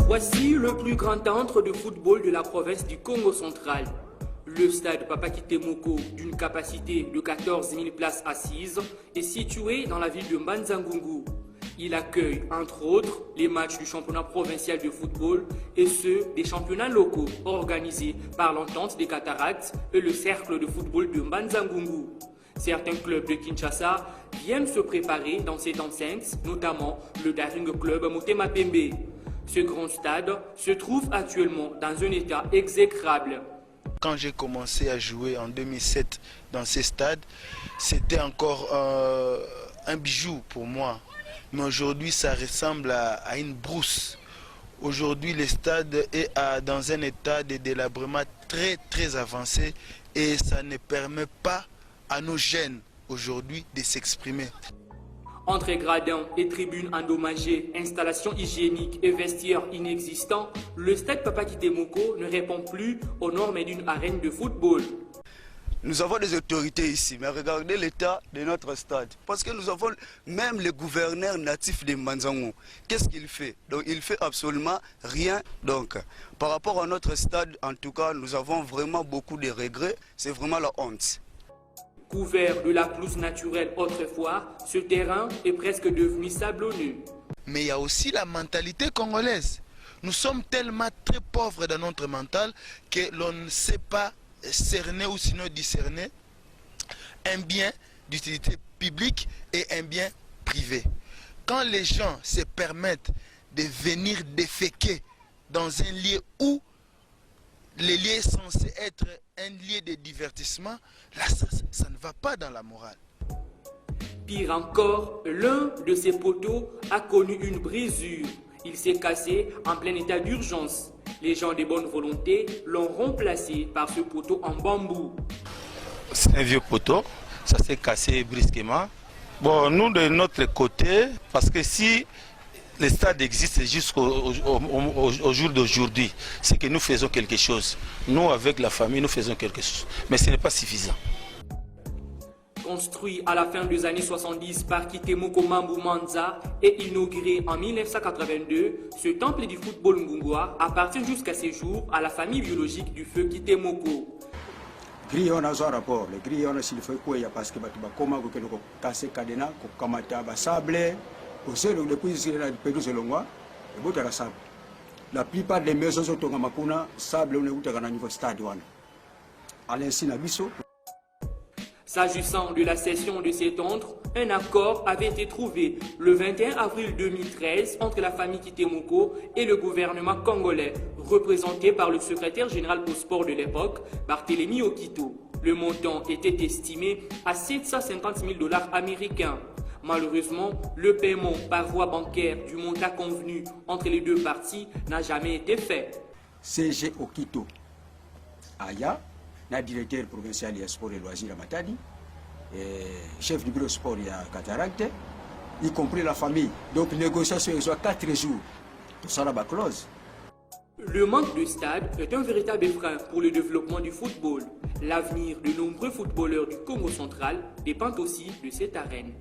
Voici le plus grand centre de football de la province du Congo central. Le stade Papa Kitemoko, d'une capacité de 14 000 places assises, est situé dans la ville de Mbanza-Ngungu. Il accueille, entre autres, les matchs du championnat provincial de football et ceux des championnats locaux organisés par l'Entente des Cataractes et le cercle de football de Mbanza-Ngungu. Certains clubs de Kinshasa viennent se préparer dans cette enceinte, notamment le Daring Club Motema Pembe. Ce grand stade se trouve actuellement dans un état exécrable. Quand j'ai commencé à jouer en 2007 dans ces stades, c'était encore un bijou pour moi. Mais aujourd'hui, ça ressemble à une brousse. Aujourd'hui, le stade est dans un état de délabrement très avancé et ça ne permet pas à nos jeunes aujourd'hui de s'exprimer. Entre gradins et tribunes endommagées, installations hygiéniques et vestiaires inexistants, le stade Papa Kitemoko ne répond plus aux normes d'une arène de football. Nous avons des autorités ici, mais regardez l'état de notre stade. Parce que nous avons même le gouverneur natif de Mbanza-Ngungu. Qu'est-ce qu'il fait? Donc il fait absolument rien. Donc par rapport à notre stade, en tout cas, nous avons vraiment beaucoup de regrets. C'est vraiment la honte. Couvert de la pelouse naturelle autrefois, ce terrain est presque devenu sablonneux. Mais il y a aussi la mentalité congolaise. Nous sommes tellement très pauvres dans notre mental que l'on ne sait pas cerner ou sinon discerner un bien d'utilité publique et un bien privé. Quand les gens se permettent de venir déféquer dans un lieu où le lieu est censé être un lieu de divertissement, là ça ne va pas dans la morale. Pire encore, l'un de ces poteaux a connu une brisure. Il s'est cassé en plein état d'urgence. Les gens de bonne volonté l'ont remplacé par ce poteau en bambou. C'est un vieux poteau, ça s'est cassé brusquement. Bon, nous de notre côté, parce que si le stade existe jusqu'au jour d'aujourd'hui, c'est que nous faisons quelque chose. Nous, avec la famille, nous faisons quelque chose. Mais ce n'est pas suffisant. Construit à la fin des années 70 par Kitemoko Mambu Manza et inauguré en 1982, ce temple du football ngungois appartient jusqu'à ces jours à la famille biologique du feu Kitemoko. Grillon a un rapport, le grillon s'il faut quoi parce que batuba koma ko keno ko kase kadena ko kamata ba sable ko selo depuis la pelouse longwa et bota la sable. La plupart des maisons sont en makuna sable on est utaka na niveau stade wana. Alensi na biso. S'agissant de la cession de cet centre, un accord avait été trouvé le 21 avril 2013 entre la famille Kitemoko et le gouvernement congolais, représenté par le secrétaire général au sport de l'époque, Barthélemy Okito. Le montant était estimé à 750 000 $ américains. Malheureusement, le paiement par voie bancaire du montant convenu entre les deux parties n'a jamais été fait. CG Okito, Aya, le directeur provincial de sport et loisirs à Matadi, chef du bureau sport à Cataracte, y compris la famille. Donc, négociation, ils ont 4 jours. Tout ça, la clause. Le manque de stade est un véritable frein pour le développement du football. L'avenir de nombreux footballeurs du Congo central dépend aussi de cette arène.